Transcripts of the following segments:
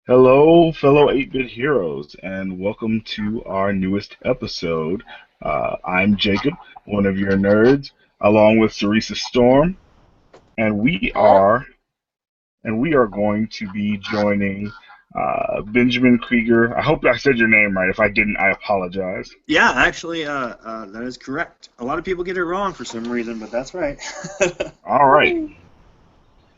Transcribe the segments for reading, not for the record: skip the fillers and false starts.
Hello, fellow 8-bit heroes, and welcome to our newest episode. I'm Jacob, one of your nerds, along with Sarisa Storm, and we Hello? are and we are going to be joining Benjamin Krieger. I hope I said your name right. If I didn't, I apologize. Yeah, actually, that is correct. A lot of people get it wrong for some reason, but that's right. All right,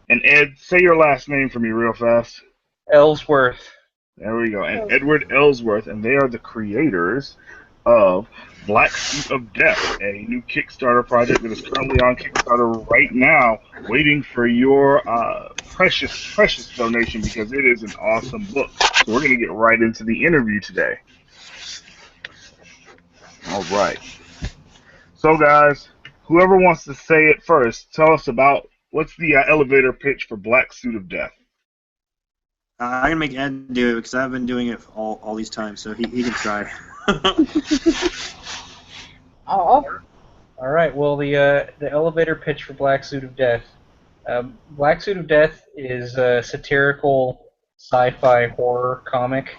and Ed, say your last name for me real fast. Ellsworth. There we go. And Oh, Edward Ellsworth, and they are the creators of Black Suit of Death, a new Kickstarter project that is currently on Kickstarter right now, waiting for your precious, precious donation because it is an awesome book. So we're going to get right into the interview today. All right. So, guys, whoever wants to say it first, tell us about what's the elevator pitch for Black Suit of Death. I'm gonna make Ed do it because I've been doing it all these times, so he can try. oh, All right. Well, the elevator pitch for Black Suit of Death. Black Suit of Death is a satirical sci-fi horror comic,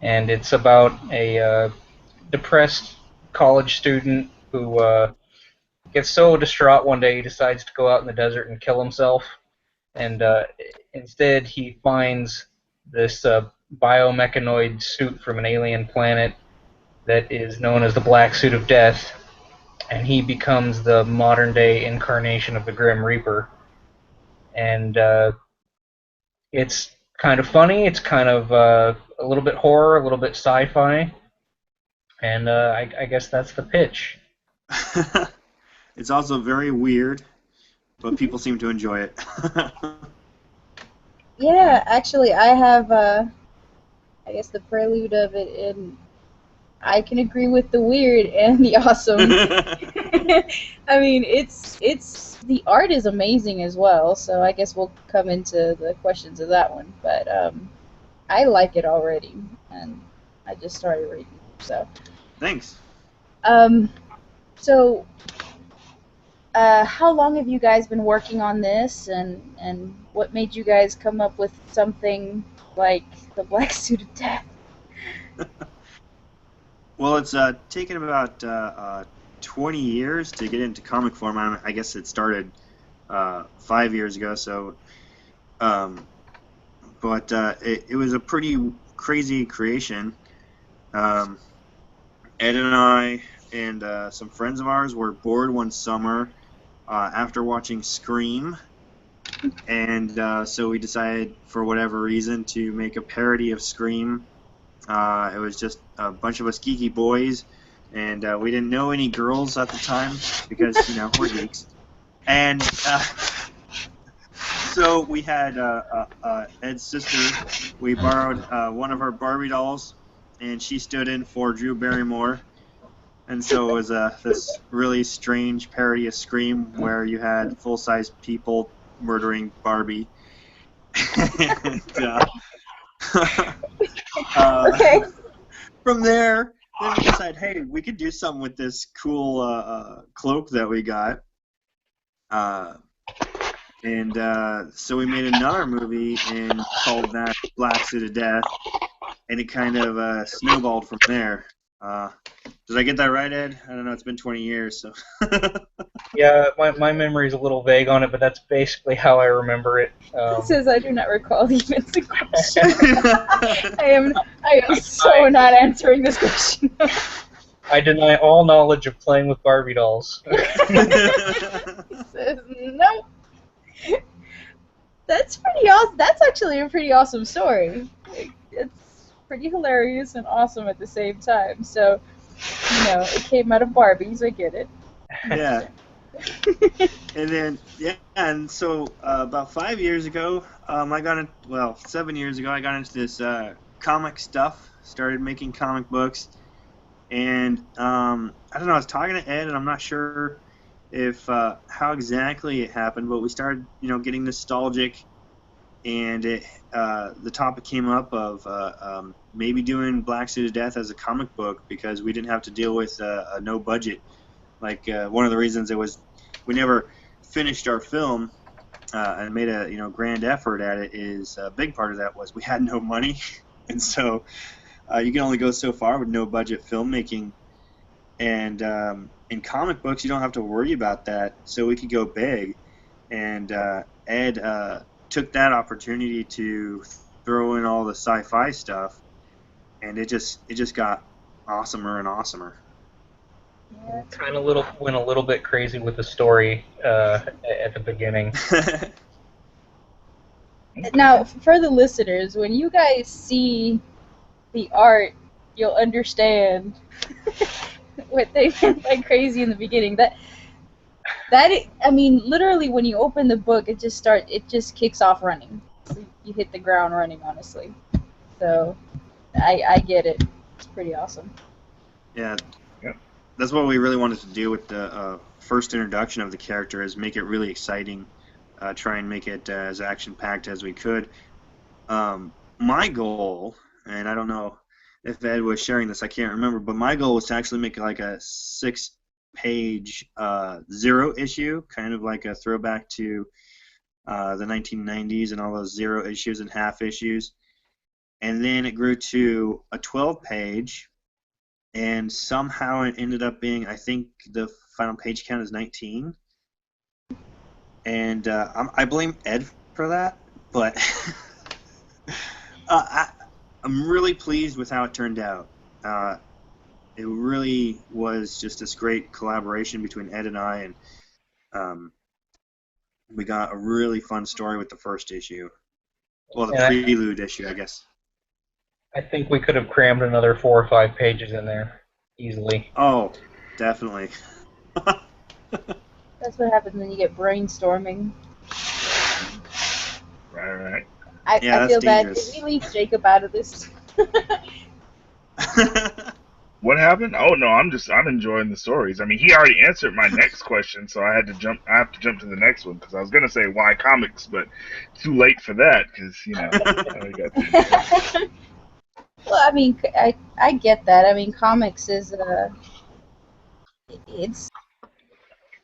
and it's about a depressed college student who gets so distraught one day he decides to go out in the desert and kill himself. And instead, he finds this biomechanoid suit from an alien planet that is known as the Black Suit of Death, and he becomes the modern-day incarnation of the Grim Reaper. And it's kind of funny. It's kind of a little bit horror, a little bit sci-fi, and I guess that's the pitch. It's also very weird, but people seem to enjoy it. yeah, actually, I have, I guess the prelude of it, and I can agree with the weird and the awesome. I mean, the art is amazing as well, so I guess we'll come into the questions of that one, but, I like it already, and I just started reading, so. Thanks. Um, so, how long have you guys been working on this, and what made you guys come up with something like the Black Suit of Death? Well, it's taken about 20 years to get into comic form. I guess it started 5 years ago, so but it was a pretty crazy creation. Um, Ed and I and some friends of ours were bored one summer after watching Scream, and so we decided, for whatever reason, to make a parody of Scream. It was just a bunch of us geeky boys, and we didn't know any girls at the time because, we're geeks. And so we had Ed's sister. We borrowed one of her Barbie dolls, and she stood in for Drew Barrymore. And so it was this really strange parody of Scream where you had full-size people murdering Barbie. And, Okay. from there, then we decided, hey, we could do something with this cool cloak that we got. And so we made another movie and called that Black Suit of Death, and it kind of snowballed from there. Did I get that right, Ed? I don't know. It's been 20 years, so. Yeah, my memory's a little vague on it, but that's basically how I remember it. It says I do not recall even the question. I am so not answering this question. I deny all knowledge of playing with Barbie dolls. It says no. That's pretty awesome. That's actually a pretty awesome story. It's pretty hilarious and awesome at the same time. So, it came out of Barbies. I get it. Yeah. And then, and so about 5 years ago, I got in, well, 7 years ago, I got into this comic stuff, started making comic books, and I don't know, I was talking to Ed, and I'm not sure if how exactly it happened, but we started, getting nostalgic, and the topic came up of maybe doing Black Suit of Death as a comic book because we didn't have to deal with a no budget. Like one of the reasons it was we never finished our film and made a grand effort at it is a big part of that was we had no money, and so you can only go so far with no budget filmmaking. And in comic books, you don't have to worry about that, so we could go big. And Ed took that opportunity to throw in all the sci-fi stuff, and it just got awesomer and awesomer. Yeah. Went a little bit crazy with the story at the beginning. Now, for the listeners, when you guys see the art, you'll understand what they went like crazy in the beginning. I mean, literally, when you open the book, it just kicks off running. You hit the ground running, honestly. So, I get it. It's pretty awesome. Yeah. Yep. That's what we really wanted to do with the first introduction of the character, is make it really exciting, try and make it as action-packed as we could. My goal, and I don't know if Ed was sharing this, I can't remember, but my goal was to actually make like a 6-page zero issue, kind of like a throwback to the 1990s and all those zero issues and half issues. And then it grew to a 12-page, and somehow it ended up being, I think the final page count is 19. And I blame Ed for that, but I'm really pleased with how it turned out. It really was just this great collaboration between Ed and I, and we got a really fun story with the first issue. Well, the prelude issue, I guess. I think we could have crammed another 4 or 5 pages in there easily. Oh, definitely. That's what happens when you get brainstorming. Right. I feel bad. dangerous. Did we leave Jacob out of this? What happened? Oh no, I'm enjoying the stories. I mean, he already answered my next question, so I have to jump to the next one because I was gonna say why comics, but too late for that because I got Well, I mean, I get that. I mean, comics is it's.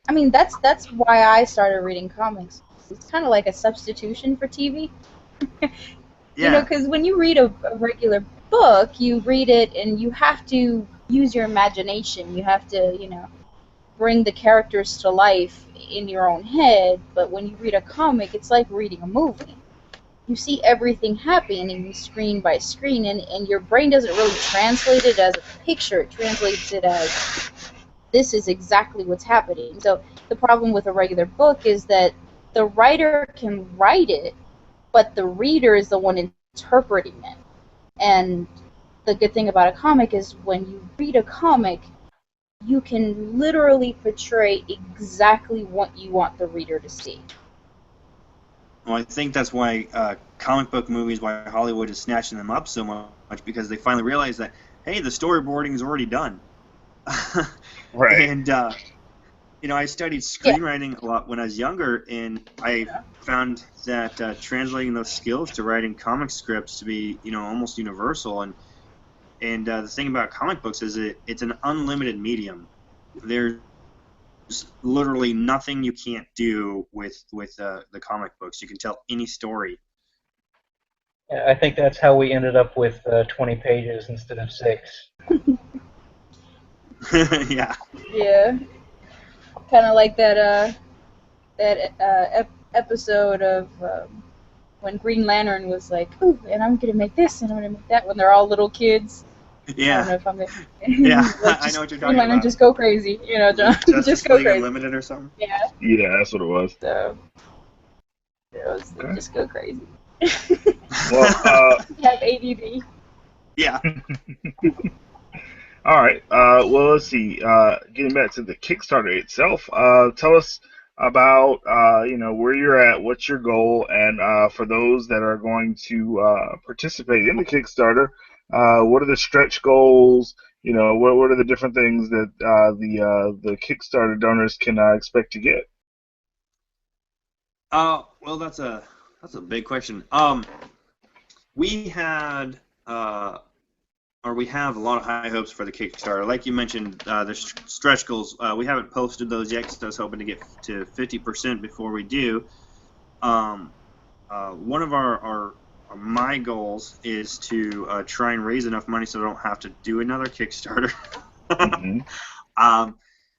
I mean, that's why I started reading comics. It's kind of like a substitution for TV. Yeah. Because when you read a regular book, you read it and you have to use your imagination. You have to, bring the characters to life in your own head. But when you read a comic, it's like reading a movie. You see everything happening screen by screen, and your brain doesn't really translate it as a picture. It translates it as this is exactly what's happening. So the problem with a regular book is that the writer can write it, but the reader is the one interpreting it. And the good thing about a comic is when you read a comic, you can literally portray exactly what you want the reader to see. Well, I think that's why comic book movies, why Hollywood is snatching them up so much, because they finally realize that, hey, the storyboarding is already done. Right. And, I studied screenwriting a lot when I was younger, and I found that translating those skills to writing comic scripts to be, almost universal. And the thing about comic books is it's an unlimited medium. There's literally nothing you can't do with the comic books. You can tell any story. I think that's how we ended up with 20 pages instead of 6. Yeah. Yeah. Kind of like that episode of when Green Lantern was like, "Ooh, and I'm gonna make this and I'm gonna make that," when they're all little kids. Yeah. I don't know if I'm Yeah, like, I know what you're talking Green Lantern, about. just go crazy, John. Just go League crazy. Unlimited or something. Yeah. Yeah, that's what it was. So it was just go crazy. Well, You have ADD. Yeah. all right. Well, let's see. Getting back to the Kickstarter itself, tell us about where you're at, what's your goal, and for those that are going to participate in the Kickstarter, what are the stretch goals? What are the different things that the Kickstarter donors can expect to get? Well, that's a big question. We had we have a lot of high hopes for the Kickstarter. Like you mentioned, the stretch goals. We haven't posted those yet because I was hoping to get to 50% before we do. One of my goals is to try and raise enough money so I don't have to do another Kickstarter. Hmm.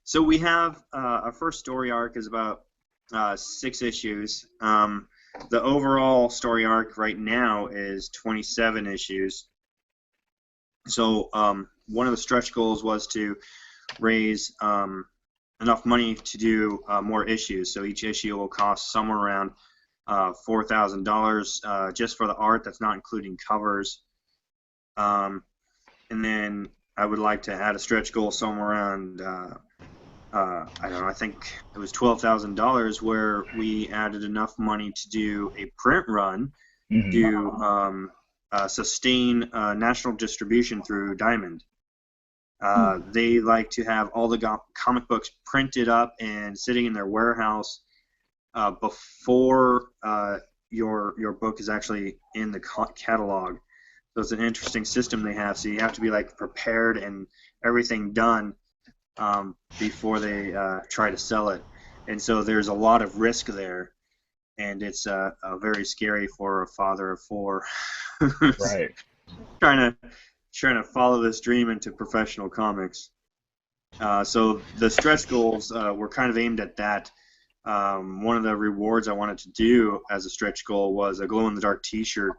So we have our first story arc is about 6 issues. The overall story arc right now is 27 issues. So one of the stretch goals was to raise enough money to do more issues. So each issue will cost somewhere around $4,000 just for the art. That's not including covers. And then I would like to add a stretch goal somewhere around I don't know. I think it was $12,000 where we added enough money to do a print run Hmm. to sustain national distribution through Diamond. They like to have all the comic books printed up and sitting in their warehouse before your book is actually in the catalog. So it's an interesting system they have. So you have to be like prepared and everything done before they try to sell it. And so there's a lot of risk there, and it's very scary for a father of 4 who's Right. trying to follow this dream into professional comics. So the stretch goals were kind of aimed at that. One of the rewards I wanted to do as a stretch goal was a glow-in-the-dark T-shirt.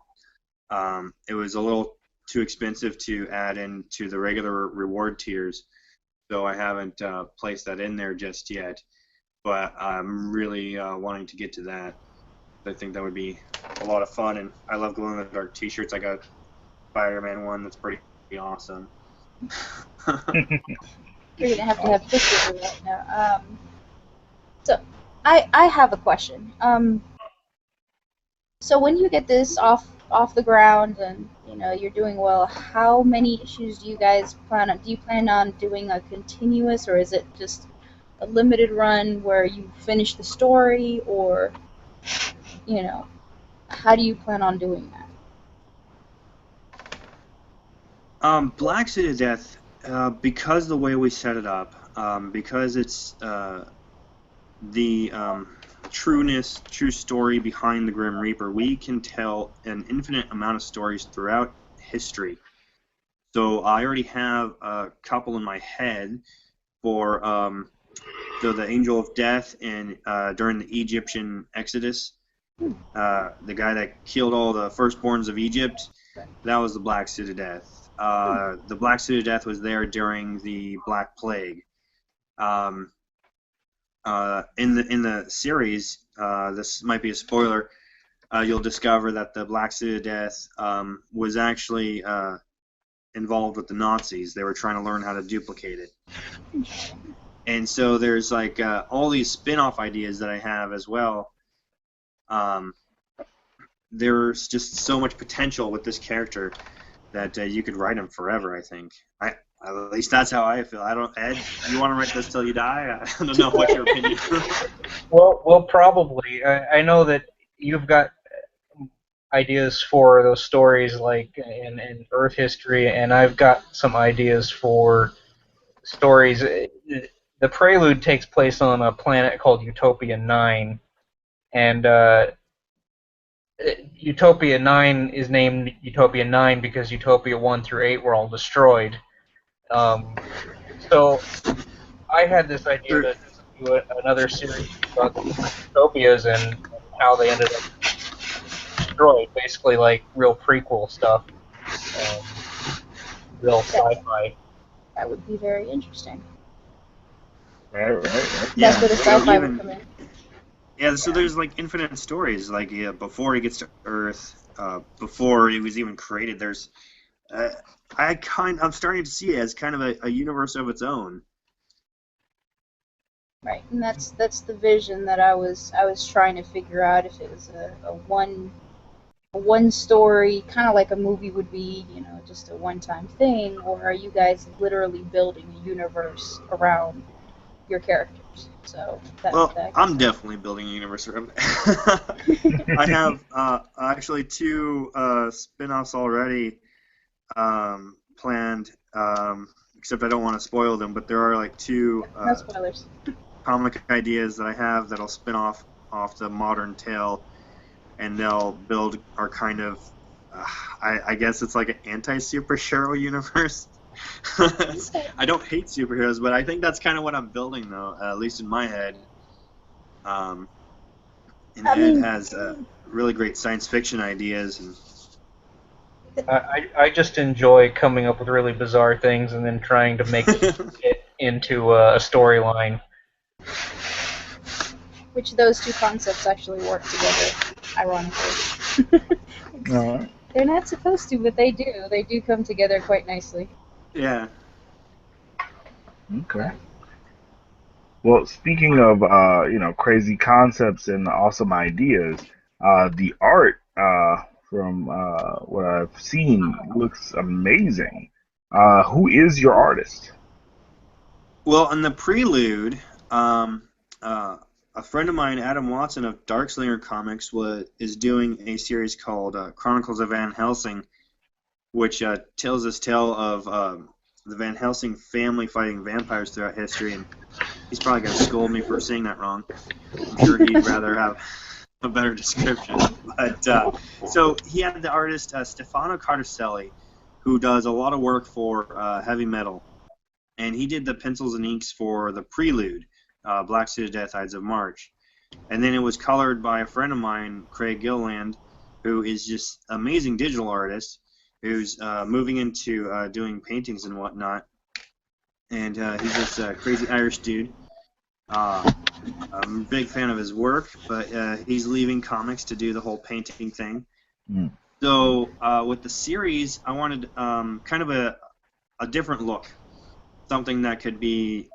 It was a little too expensive to add into the regular reward tiers, so I haven't placed that in there just yet. But I'm really wanting to get to that. I think that would be a lot of fun, and I love glow-in-the-dark T-shirts. I got Spider-Man one that's pretty awesome. You're gonna have to have pictures of that now. So I have a question. So when you get this off the ground and you're doing well, how many issues do you guys plan on? Do you plan on doing a continuous, or is it just a limited run where you finish the story, or how do you plan on doing that? Black Suit of Death, because the way we set it up, because it's the true story behind the Grim Reaper, we can tell an infinite amount of stories throughout history. So I already have a couple in my head for the Angel of Death and during the Egyptian Exodus, the guy that killed all the firstborns of Egypt. That was the Black Suit of Death. The Black Suit of Death was there during the Black Plague. In the series, this might be a spoiler. You'll discover that the Black Suit of Death was actually involved with the Nazis. They were trying to learn how to duplicate it. And so there's like all these spin-off ideas that I have as well. There's just so much potential with this character that you could write him forever, I think. At least that's how I feel. I don't, Ed, you want to write this till you die? I don't know what's your opinion. Well, probably. I know that you've got ideas for those stories like in Earth history, and I've got some ideas for stories. The Prelude takes place on a planet called Utopia 9, and Utopia 9 is named Utopia 9 because Utopia 1 through 8 were all destroyed. So I had this idea to do another series about the utopias and how they ended up destroyed, basically like real prequel stuff, real sci-fi. That would be very interesting. Right. Yeah, That's where the sci-fi would come in. Yeah, so there's like infinite stories. Like before he gets to Earth, before he was even created, there's I'm starting to see it as kind of a universe of its own. Right, and that's the vision that I was trying to figure out, if it was a one story, kind of like a movie would be, just a one-time thing, or are you guys literally building a universe around your characters? So I'm definitely building a universe around I have actually 2 spin-offs already planned, except I don't want to spoil them, but there are like 2 no spoilers. comic ideas that I have that'll spin off the modern tale and they'll build our kind of, I guess it's like an anti-superhero universe. I don't hate superheroes, but I think that's kind of what I'm building, though, at least in my head. And Ed has really great science fiction ideas. And I just enjoy coming up with really bizarre things and then trying to make it into a storyline. Which those two concepts actually work together, ironically. All right. They're not supposed to, but they do. They do come together quite nicely. Yeah. Okay. Well, speaking of crazy concepts and awesome ideas, the art from what I've seen looks amazing. Who is your artist? Well, on the prelude, a friend of mine, Adam Watson of Darkslinger Comics, is doing a series called Chronicles of Van Helsing, which tells this tale of the Van Helsing family fighting vampires throughout history. And he's probably going to scold me for saying that wrong. I'm sure he'd rather have a better description. But so he had the artist Stefano Carticelli, who does a lot of work for heavy metal. And he did the pencils and inks for the prelude, Black Suit of Death, Ides of March. And then it was colored by a friend of mine, Craig Gilland, who is just an amazing digital artist, who's moving into doing paintings and whatnot. And he's this crazy Irish dude. I'm a big fan of his work, but he's leaving comics to do the whole painting thing. Mm. So with the series, I wanted kind of a different look. Something that could be,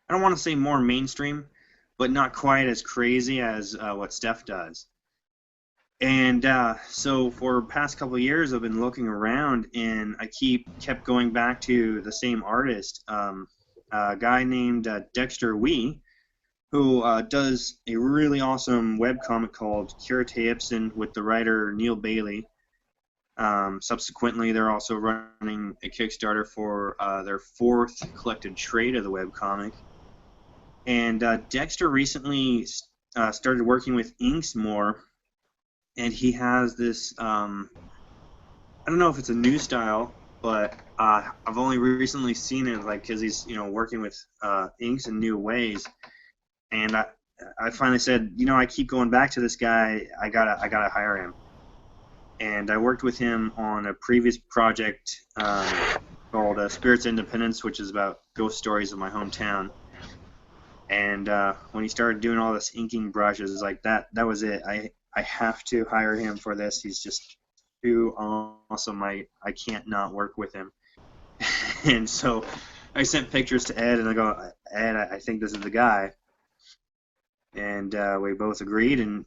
I don't want to say more mainstream, but not quite as crazy as what Steph does. And so for the past couple of years, I've been looking around, and I kept going back to the same artist, a guy named Dexter Wee, who does a really awesome webcomic called Curate Ibsen with the writer Neil Bailey. Subsequently, they're also running a Kickstarter for their 4th collected trade of the webcomic. And Dexter recently started working with inks more, and he has this, I don't know if it's a new style, but I've only recently seen it, like, because he's working with inks in new ways. And I finally said, I keep going back to this guy. I gotta hire him. And I worked with him on a previous project called Spirits Independence, which is about ghost stories of my hometown. And when he started doing all this inking brushes, like that was it. I have to hire him for this. He's just too awesome. I can't not work with him. And so I sent pictures to Ed, and I go, Ed, I think this is the guy. And we both agreed, and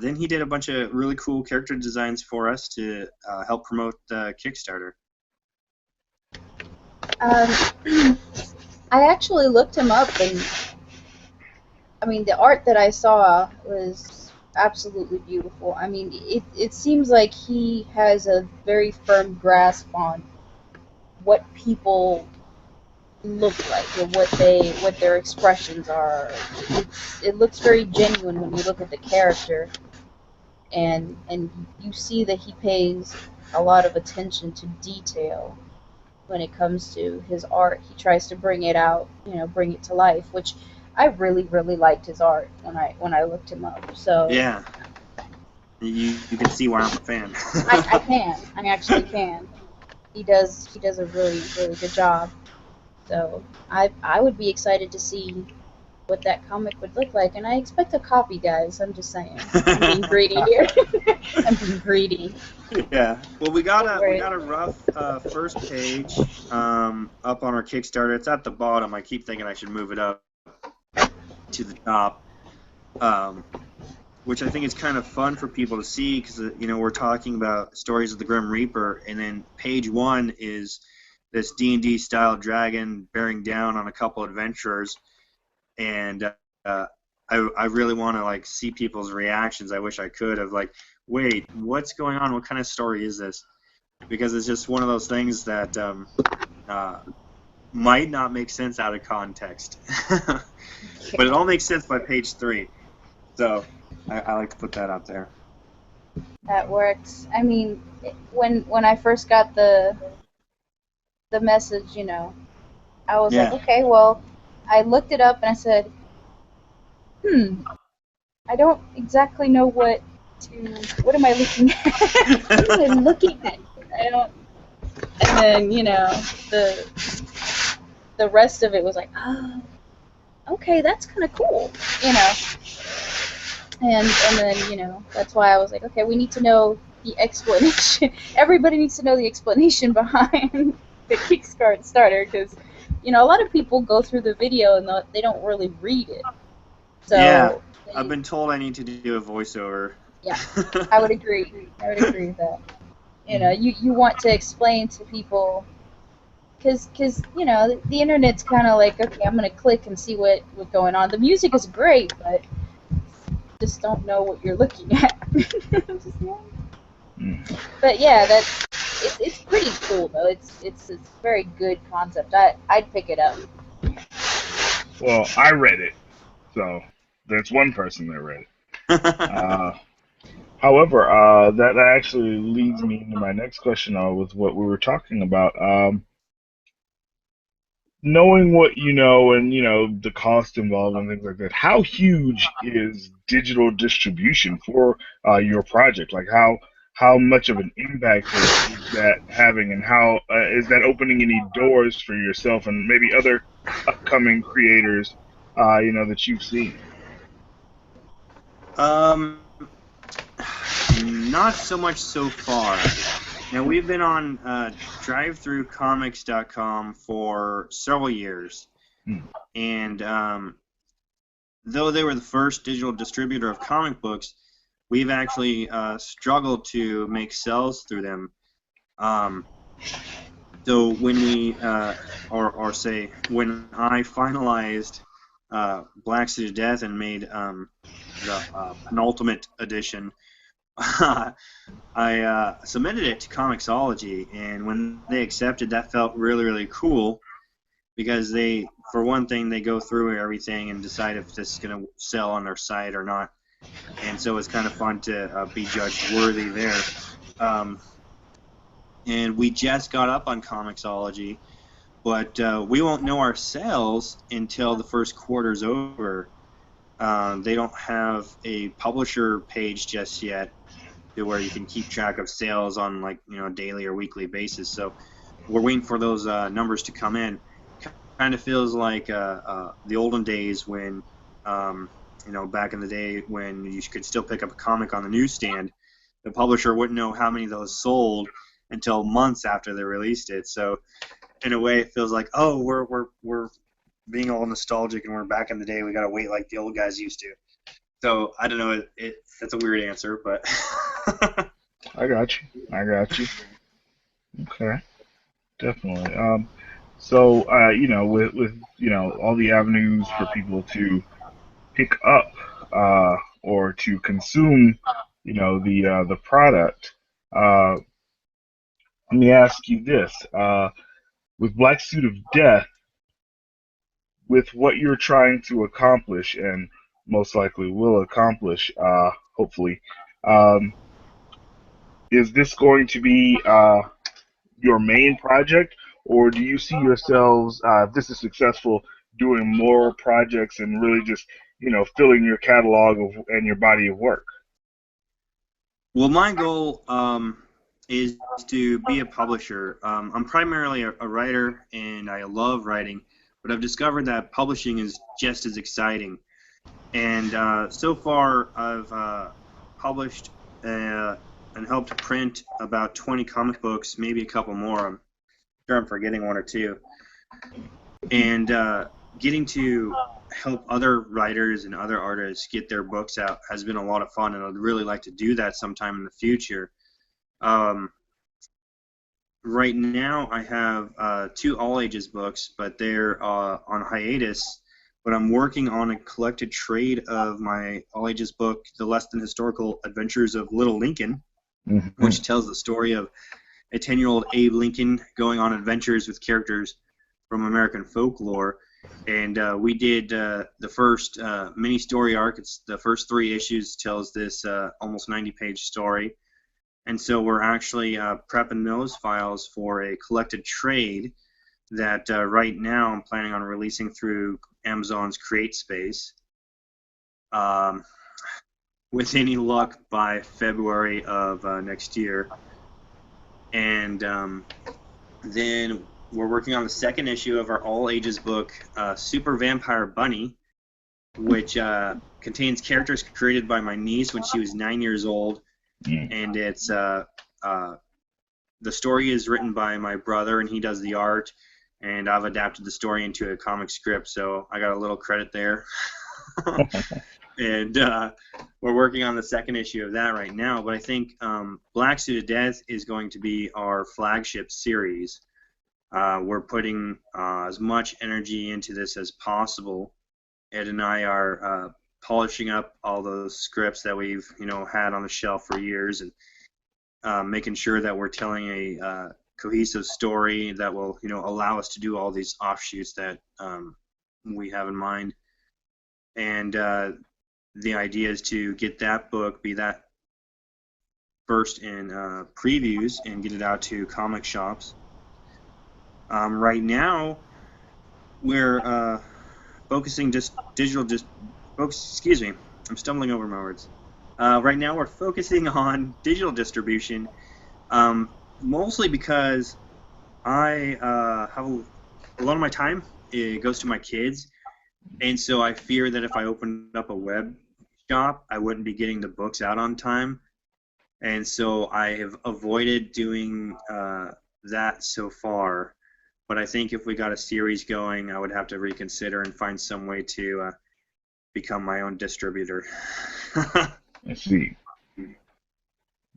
then he did a bunch of really cool character designs for us to help promote the Kickstarter. I actually looked him up, and I mean, the art that I saw was absolutely beautiful. I mean, it seems like he has a very firm grasp on what people look like or what their expressions are. It looks very genuine when you look at the character, and you see that he pays a lot of attention to detail when it comes to his art. He tries to bring it out, bring it to life, which I really, really liked his art when I looked him up. So yeah, you can see why I'm a fan. I actually can. He does a really, really good job. So I would be excited to see what that comic would look like, and I expect a copy, guys. I'm just saying. I'm being greedy here. I'm being greedy. Yeah. Well, we got a rough first page up on our Kickstarter. It's at the bottom. I keep thinking I should move it up to the top, which I think is kind of fun for people to see, because we're talking about stories of the Grim Reaper, and then page 1 is this D&D style dragon bearing down on a couple adventurers, and I really want to see people's reactions. I wish I could have wait, what's going on? What kind of story is this? Because it's just one of those things that might not make sense out of context, but it all makes sense by page 3. So I like to put that out there. That works. I mean, when I first got the message, I was like, Yeah. okay, well, I looked it up and I said, hmm, I don't exactly know what am I looking at? What am I looking at? I don't. And then the the rest of it was like, oh, okay, that's kind of cool, you know. And then that's why I was like, okay, we need to know the explanation. Everybody needs to know the explanation behind the Kickstarter because a lot of people go through the video and they don't really read it. Yeah. So I've been told I need to do a voiceover. yeah, I would agree. I would agree with that. You want to explain to people because the internet's kind of like, okay, I'm gonna click and see what's going on. The music is great, but just don't know what you're looking at. But yeah, it's pretty cool though. It's a very good concept. I'd pick it up. Well, I read it, so there's one person that read it. However, that actually leads me into my next question with what we were talking about. Knowing what you know and the cost involved and things like that, how huge is digital distribution for your project? Like how much of an impact is that having, and how is that opening any doors for yourself and maybe other upcoming creators, that you've seen? um, not so much so far. Now, we've been on DriveThruComics.com for several years, Hmm. and though they were the first digital distributor of comic books, we've actually struggled to make sales through them. So when or say, when I finalized Black Suit of Death and made the penultimate edition, I submitted it to Comixology, and when they accepted, that felt really, really cool because for one thing, they go through everything and decide if this is going to sell on their site or not, and so it's kind of fun to be judged worthy there. And we just got up on Comixology, but we won't know our sales until the first quarter's over. They don't have a publisher page just yet, where you can keep track of sales on daily or weekly basis. So we're waiting for those numbers to come in. Kind of feels like the olden days when back in the day when you could still pick up a comic on the newsstand. The publisher wouldn't know how many of those sold until months after they released it. So in a way, it feels like, oh, we're being all nostalgic and we're back in the day. We gotta wait like the old guys used to. So I don't know. That's a weird answer, but I got you. I got you. Okay, definitely. So with all the avenues for people to pick up or to consume, the product. Uh, Let me ask you this: with Black Suit of Death, with what you're trying to accomplish, and most likely will accomplish, hopefully, um, is this going to be your main project, or do you see yourselves, if this is successful, doing more projects and really just, filling your catalog and your body of work? well, my goal is to be a publisher. I'm primarily a writer, and I love writing, but I've discovered that publishing is just as exciting. And so far, I've published and helped print about 20 comic books, maybe a couple more. I'm sure I'm forgetting one or two. And getting to help other writers and other artists get their books out has been a lot of fun, and I'd really like to do that sometime in the future. Um, right now, I have two all ages books, but they're on hiatus. But I'm working on a collected trade of my all ages book, The Less Than Historical Adventures of Little Lincoln, Mm-hmm. which tells the story of a 10-year-old Abe Lincoln going on adventures with characters from American folklore. And we did the first mini story arc. It's the first 3 issues tells this almost 90-page story. And so we're actually prepping those files for a collected trade that right now I'm planning on releasing through Amazon's CreateSpace. With any luck by February of next year. And then we're working on the 2nd issue of our all-ages book, Super Vampire Bunny, which contains characters created by my niece when she was 9 years old. And it's the story is written by my brother, and he does the art. And I've adapted the story into a comic script, so I got a little credit there. And we're working on the 2nd issue of that right now. But I think Black Suit of Death is going to be our flagship series. We're putting as much energy into this as possible. Ed and I are polishing up all those scripts that we've had on the shelf for years, and making sure that we're telling a cohesive story that will allow us to do all these offshoots that we have in mind. And the idea is to get that book, be that first in previews, and get it out to comic shops. Right now, we're focusing excuse me, I'm stumbling over my words. Right now, we're focusing on digital distribution, mostly because I have a lot of my time. It goes to my kids, and so I fear that if I opened up a web shop, I wouldn't be getting the books out on time, and so I have avoided doing that so far. But I think if we got a series going, I would have to reconsider and find some way to become my own distributor. I see.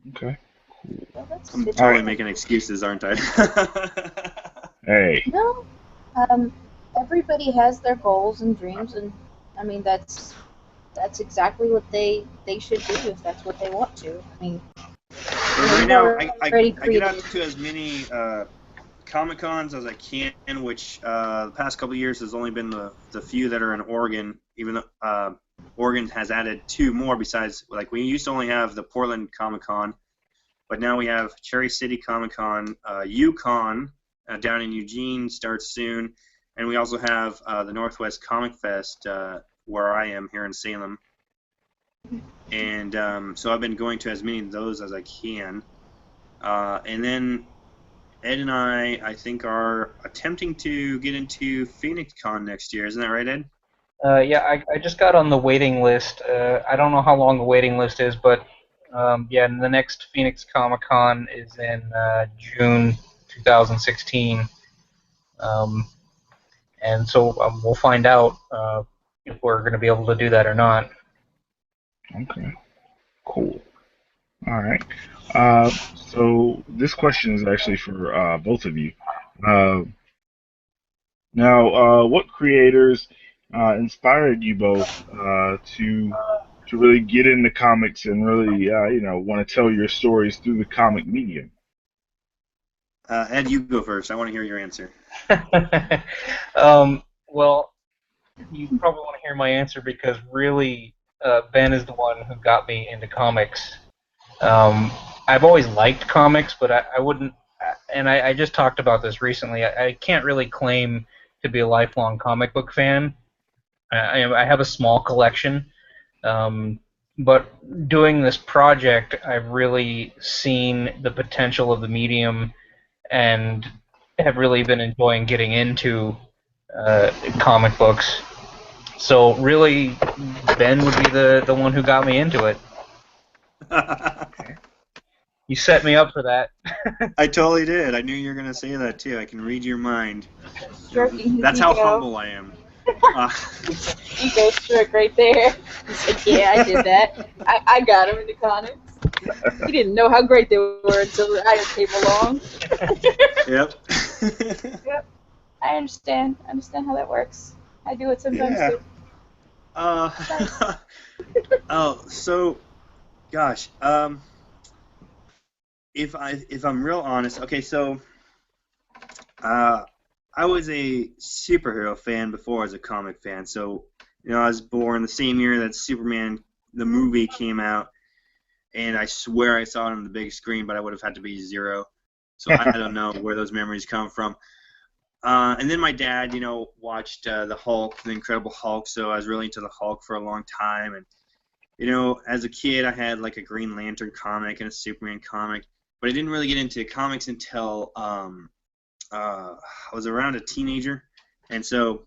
Okay. Cool. Well, that's I'm good. totally making excuses, aren't I? Hey. No, everybody has their goals and dreams, and I mean that's exactly what they should do if that's what they want to. I mean, Right now, I already get out created. to as many Comic Cons as I can, which the past couple of years has only been the few that are in Oregon, even though Oregon has added 2 more besides, like, we used to only have the Portland Comic Con, but now we have Cherry City Comic Con, Yukon down in Eugene starts soon, and we also have the Northwest Comic Fest where I am here in Salem. And so I've been going to as many of those as I can. And then Ed and I think, are attempting to get into Phoenix Con next year. Isn't that right, Ed? Yeah, I just got on the waiting list. I don't know how long the waiting list is, but yeah, the next Phoenix Comic Con is in June 2016. And so we'll find out if we're going to be able to do that or not. Okay. Cool. All right. So this question is actually for both of you. Now, what creators inspired you both to really get into comics and really want to tell your stories through the comic medium? Ed, you go first. I want to hear your answer. Well, you probably want to hear my answer because really Ben is the one who got me into comics. I've always liked comics, but I wouldn't, and I just talked about this recently, I can't really claim to be a lifelong comic book fan. I have a small collection, but doing this project, I've really seen the potential of the medium and have really been enjoying getting into comic books. So really, Ben would be the one who got me into it. You set me up for that. I totally did. I knew you were going to say that, too. I can read your mind. Stroking his That's how ego. humble I am. Ego stroke right there. He said, "Yeah, I did that. I got him into comics. He didn't know how great they were until I came along." Yep. Yep. I understand. I understand how that works. I do it sometimes Yeah. too. Oh, so, gosh. If I'm real honest, okay, so I was a superhero fan before I was a comic fan. So, I was born the same year that Superman, the movie, came out, and I swear I saw it on the big screen, but I would have had to be 0. So I don't know where those memories come from. And then my dad, watched the Hulk, the Incredible Hulk, so I was really into the Hulk for a long time. And, as a kid, I had like a Green Lantern comic and a Superman comic, but I didn't really get into comics until I was around a teenager. And so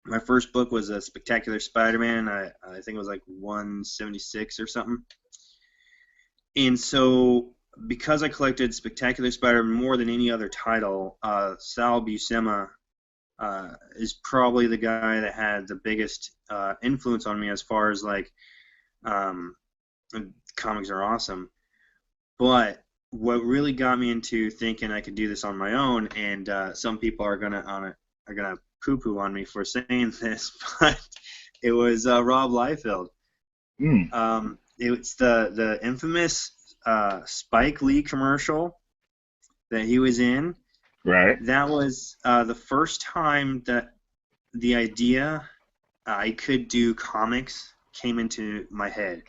my first book was a Spectacular Spider-Man. I think it was like 176 or something. And so because I collected Spectacular Spider-Man more than any other title, Sal Buscema is probably the guy that had the biggest influence on me as far as like comics are awesome. But what really got me into thinking I could do this on my own, and some people are gonna poo-poo on me for saying this, but it was Rob Liefeld. It's the infamous Spike Lee commercial that he was in. Right. That was the first time that the idea I could do comics came into my head.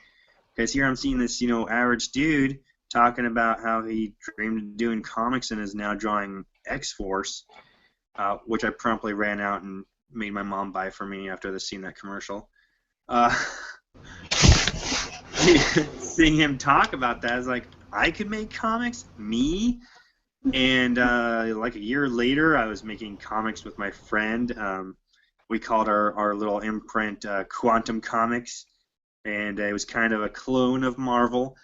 Because here I'm seeing this, average dude talking about how he dreamed of doing comics and is now drawing X-Force, which I promptly ran out and made my mom buy for me after seeing that commercial. Seeing him talk about that, I was like, I could make comics? Me? And like a year later, I was making comics with my friend. We called our little imprint Quantum Comics, and it was kind of a clone of Marvel,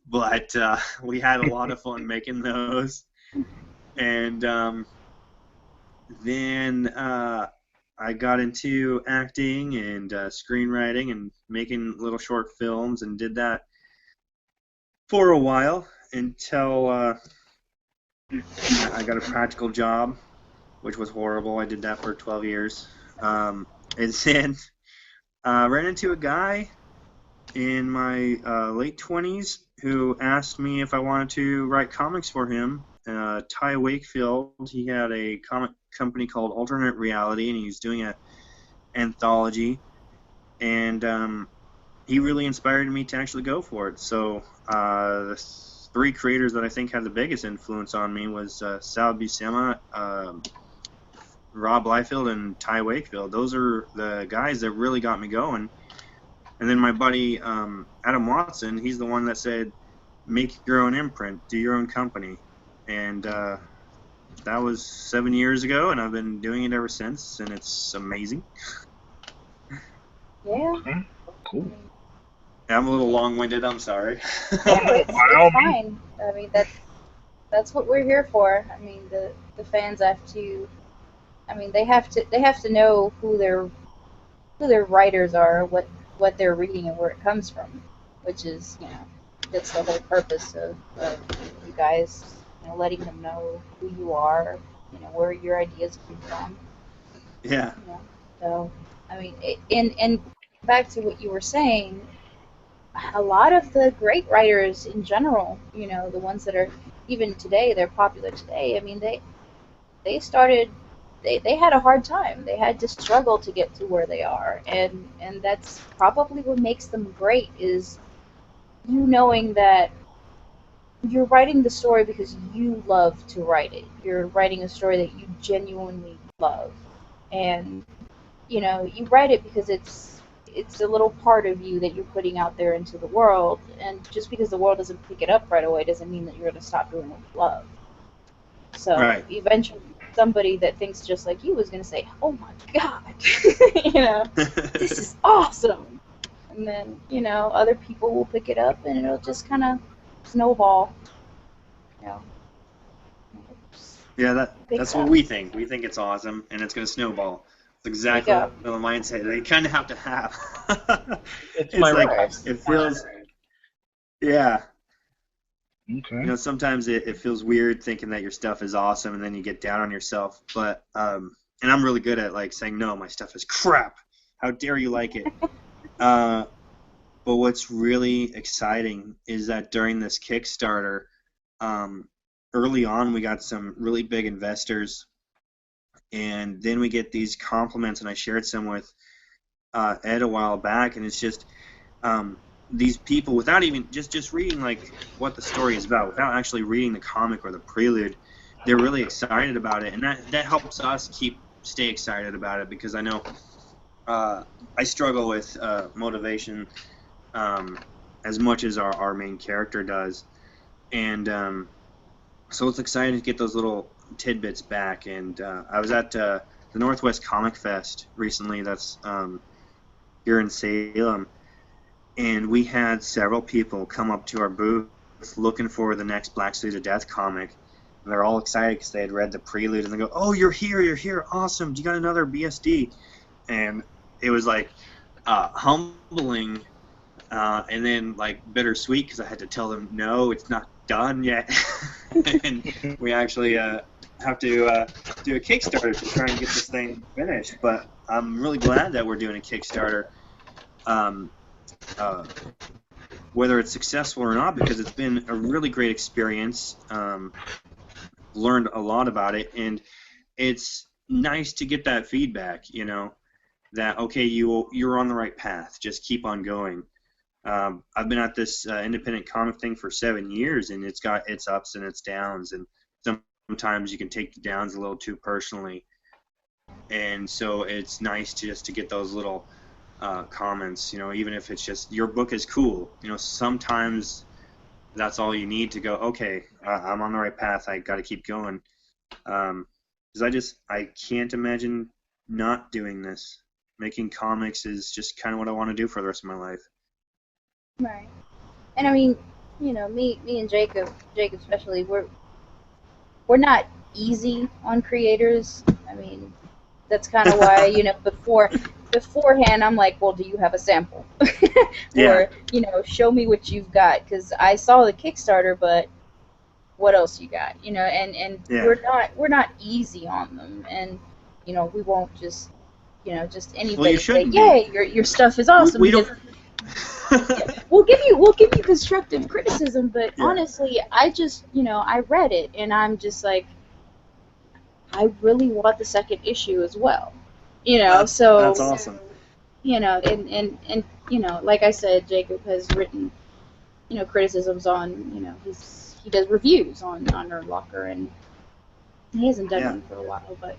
but we had a lot of fun making those. And then I got into acting and screenwriting and making little short films, and did that for a while until I got a practical job, which was horrible. I did that for 12 years. And then ran into a guy in my late 20s who asked me if I wanted to write comics for him. Ty Wakefield, he had a comic company called Alternate Reality, and he was doing an anthology. And he really inspired me to actually go for it. So the 3 creators that I think had the biggest influence on me was Sal Buscema, Rob Liefeld, and Ty Wakefield. Those are the guys that really got me going. And then my buddy Adam Watson, he's the one that said, make your own imprint, do your own company. And that was 7 years ago, and I've been doing it ever since, and it's amazing. Yeah. Okay. Cool. I'm a little long-winded, I'm sorry. It's fine. I mean, that's what we're here for. I mean, the fans have to. I mean, they have to know who their writers are, what they're reading, and where it comes from, which is, that's the whole purpose of you guys, letting them know who you are, where your ideas come from. Yeah. So, I mean, and back to what you were saying, a lot of the great writers in general, the ones that are even today, they're popular today. I mean, they started. They had a hard time. They had to struggle to get to where they are, and that's probably what makes them great, is you knowing that you're writing the story because you love to write it. You're writing a story that you genuinely love, and you write it because it's a little part of you that you're putting out there into the world, and just because the world doesn't pick it up right away doesn't mean that you're going to stop doing what you love. So Right. Eventually somebody that thinks just like you is going to say, oh my god, this is awesome. And then, other people will pick it up, and it'll just kind of snowball. Yeah, that's what we think. We think it's awesome, and it's going to snowball. It's exactly the mindset they kind of have to have. It's my like, request. it feels, yeah. Okay. Sometimes it feels weird thinking that your stuff is awesome, and then you get down on yourself. But and I'm really good at like saying, no, my stuff is crap. How dare you like it? But what's really exciting is that during this Kickstarter, early on we got some really big investors, and then we get these compliments, and I shared some with Ed a while back, and it's just these people, without even just reading like what the story is about, without actually reading the comic or the prelude, they're really excited about it, and that helps us stay excited about it, because I know I struggle with motivation as much as our main character does, and so it's exciting to get those little tidbits back. And I was at the Northwest Comic Fest recently. That's here in Salem, and we had several people come up to our booth looking for the next Black Suit of Death comic. And they're all excited because they had read the prelude, and they go, "Oh, you're here, awesome! You got another BSD?" And it was like humbling, and then like bittersweet, because I had to tell them, "No, it's not done yet," and we actually have to do a Kickstarter to try and get this thing finished. But I'm really glad that we're doing a Kickstarter. Whether it's successful or not, because it's been a really great experience. Learned a lot about it, and it's nice to get that feedback, that, okay, you're on the right path, just keep on going. I've been at this independent comic thing for 7 years, and it's got its ups and its downs, and sometimes you can take the downs a little too personally, and so it's nice to get those little comments, even if it's just, your book is cool, sometimes that's all you need to go, okay, I'm on the right path, I got to keep going, because I can't imagine not doing this. Making comics is just kind of what I want to do for the rest of my life. Right. And I mean, me and Jacob especially, we're not easy on creators. I mean, that's kind of why, beforehand I'm like, well, do you have a sample? Yeah. Or, show me what you've got, because I saw the Kickstarter, but what else you got? And Yeah. we're not easy on them, and we won't just anybody say, be. yay, your stuff is awesome. We don't. We'll give you constructive criticism, but Yeah. honestly, I just I read it, and I'm just like, I really want the second issue as well. So That's awesome. and like I said, Jacob has written criticisms on he does reviews on Nerd Locker, and he hasn't done one for a while, but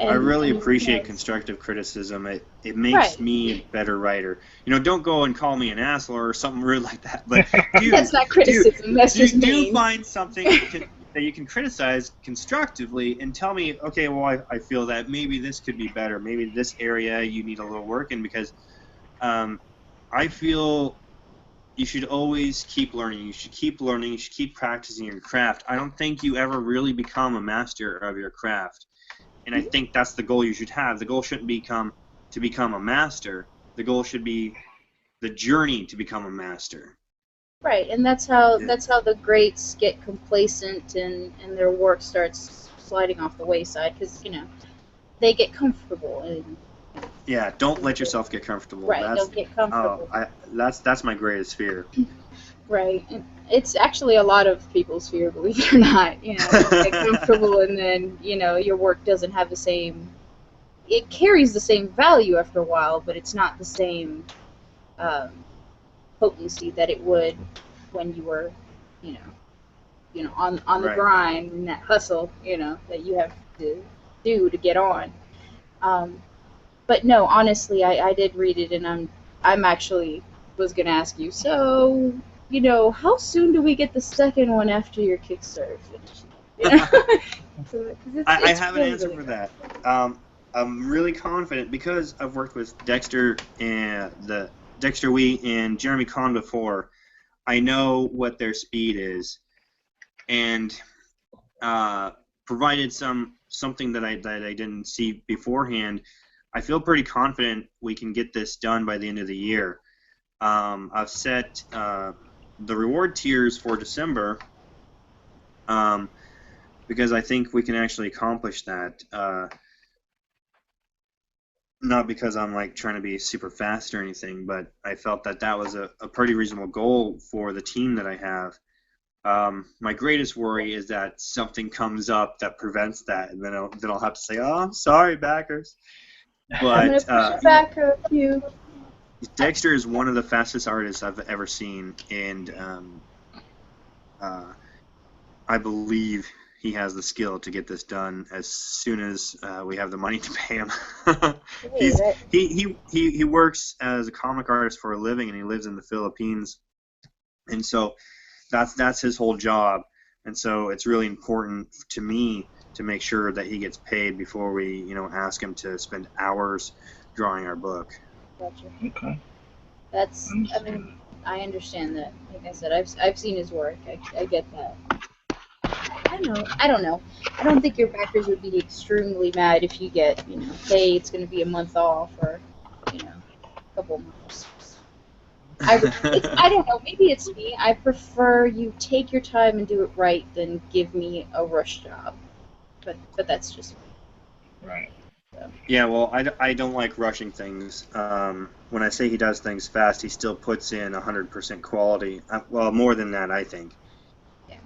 I really and, appreciate constructive criticism. It makes me a better writer. Don't go and call me an asshole or something rude like that. But that's not criticism. That's just mean. Do find something that you can criticize constructively and tell me, okay, well, I feel that maybe this could be better. Maybe this area you need a little work in, because I feel you should always keep learning. You should keep learning. You should keep practicing your craft. I don't think you ever really become a master of your craft. And I think that's the goal you should have. The goal shouldn't become to become a master. The goal should be the journey to become a master. Right, and that's how the greats get complacent, and their work starts sliding off the wayside, because they get comfortable. And yeah, don't let yourself get comfortable. Right, don't get comfortable. That's my greatest fear. Right, and it's actually a lot of people's fear, believe it or not. Get comfortable, and then your work doesn't have the same. It carries the same value after a while, but it's not the same potency that it would when you were, on the grind and that hustle, that you have to do to get on. But no, honestly, I did read it, and I'm actually was gonna ask you. So, how soon do we get the second one after your Kickstarter finishes? I have an answer for that. I'm really confident, because I've worked with Dexter Wee and Jeremy Kahn before. I know what their speed is, and provided something that I didn't see beforehand, I feel pretty confident we can get this done by the end of the year. I've set the reward tiers for December, because I think we can actually accomplish that. Not because I'm like trying to be super fast or anything, but I felt that was a pretty reasonable goal for the team that I have. My greatest worry is that something comes up that prevents that, and then I'll have to say, "Oh, I'm sorry, backers." I'm gonna But push it back a few. Dexter is one of the fastest artists I've ever seen, and I believe he has the skill to get this done as soon as we have the money to pay him. He works as a comic artist for a living, and he lives in the Philippines, and so that's his whole job. And so it's really important to me to make sure that he gets paid before we, ask him to spend hours drawing our book. Gotcha. Okay. I mean, I understand that. Like I said, I've seen his work. I get that. I don't know. I don't think your backers would be extremely mad if you get, hey, it's going to be a month off or, a couple months. I don't know. Maybe it's me. I prefer you take your time and do it right than give me a rush job. But that's just me. Right. So. Yeah, well, I don't like rushing things. When I say he does things fast, he still puts in 100% quality. Well, more than that, I think. Yeah.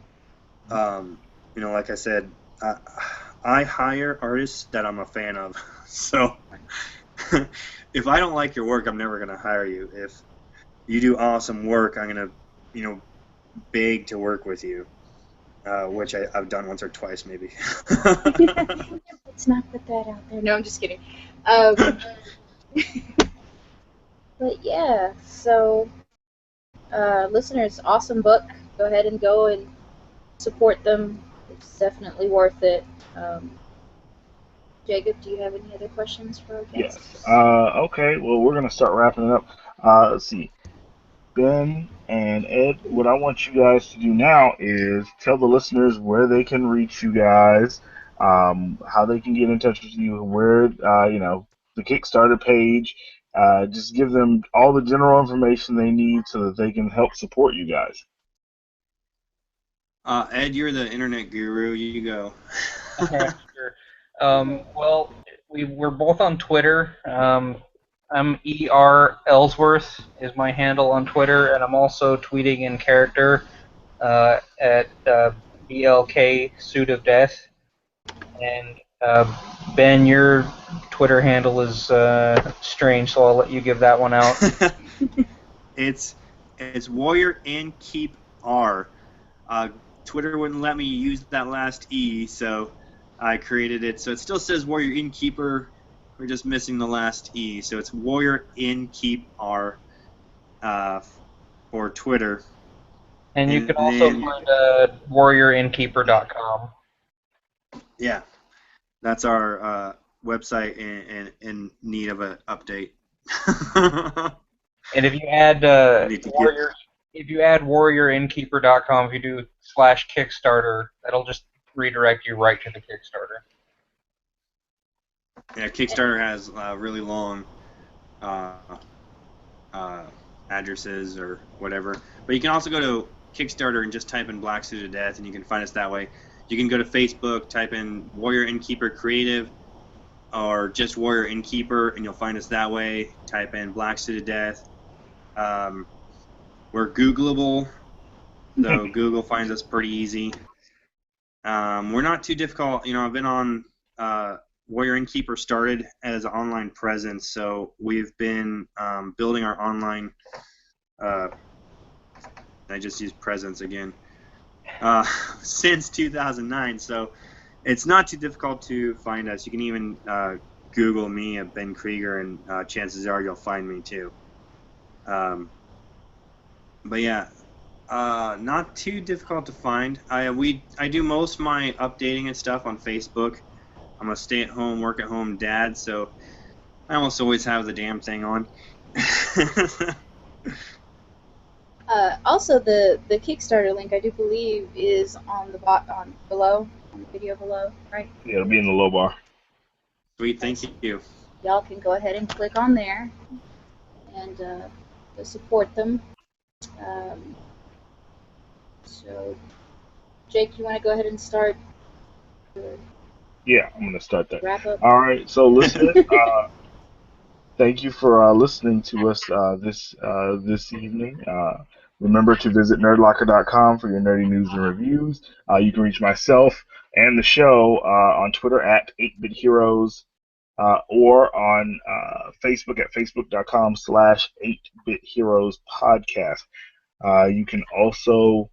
Like I said, I hire artists that I'm a fan of. So if I don't like your work, I'm never going to hire you. If you do awesome work, I'm going to, beg to work with you, which I've done once or twice, maybe. Let's not put that out there. No, I'm just kidding. But yeah, so listeners, awesome book. Go ahead and go and support them. It's definitely worth it. Jacob, do you have any other questions for our guests? Yes. Okay. Well, we're gonna start wrapping it up. Let's see. Ben and Ed, what I want you guys to do now is tell the listeners where they can reach you guys, how they can get in touch with you, where, the Kickstarter page. Just give them all the general information they need so that they can help support you guys. Ed, you're the internet guru. You go. Sure. Well, we're both on Twitter. I'm Ellsworth is my handle on Twitter, and I'm also tweeting in character at BLK Suit of Death. And Ben, your Twitter handle is strange, so I'll let you give that one out. It's Warrior and Keep R. Twitter wouldn't let me use that last E, so I created it. So it still says Warrior Innkeeper. We're just missing the last E. So it's Warrior Innkeep R for Twitter. And you can also find warriorinnkeeper.com. Yeah, that's our website in need of an update. And if you add warriorinnkeeper.com, if you do /Kickstarter, that'll just redirect you right to the Kickstarter. Yeah, Kickstarter has really long addresses or whatever. But you can also go to Kickstarter and just type in Black Suit of Death, and you can find us that way. You can go to Facebook, type in Warrior Innkeeper Creative, or just Warrior Innkeeper, and you'll find us that way. Type in Black Suit of Death. We're Googleable, so Google finds us pretty easy. We're not too difficult. I've been on Warrior Innkeeper started as an online presence, so we've been building our online. I just used presence again. Since 2009, so it's not too difficult to find us. You can even Google me at Ben Krieger, and chances are you'll find me too. But yeah, not too difficult to find. I do most of my updating and stuff on Facebook. I'm a stay-at-home, work-at-home dad, so I almost always have the damn thing on. Also, the Kickstarter link, I do believe, is on the below, on the video below, right? Yeah, it'll be in the low bar. Sweet, thank you. Y'all can go ahead and click on there and to support them. So, Jake, you want to go ahead and start? Yeah, I'm going to start that. Wrap up. All right, so listeners, thank you for listening to us this evening. Remember to visit nerdlocker.com for your nerdy news and reviews. You can reach myself and the show on Twitter at 8bitheroes or on Facebook at facebook.com/8bitheroespodcast. You can also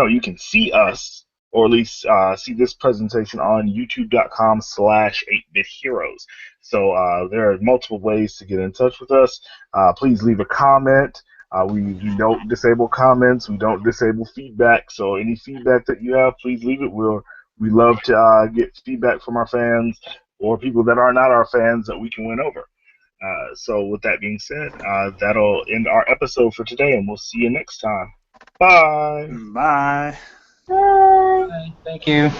you can see us, or at least see this presentation on youtube.com/8bitheroes. So there are multiple ways to get in touch with us. Please leave a comment. We don't disable comments. We don't disable feedback. So any feedback that you have, please leave it. We love to get feedback from our fans or people that are not our fans that we can win over. So with that being said, that'll end our episode for today, and we'll see you next time. Bye. Bye. Bye. Thank you.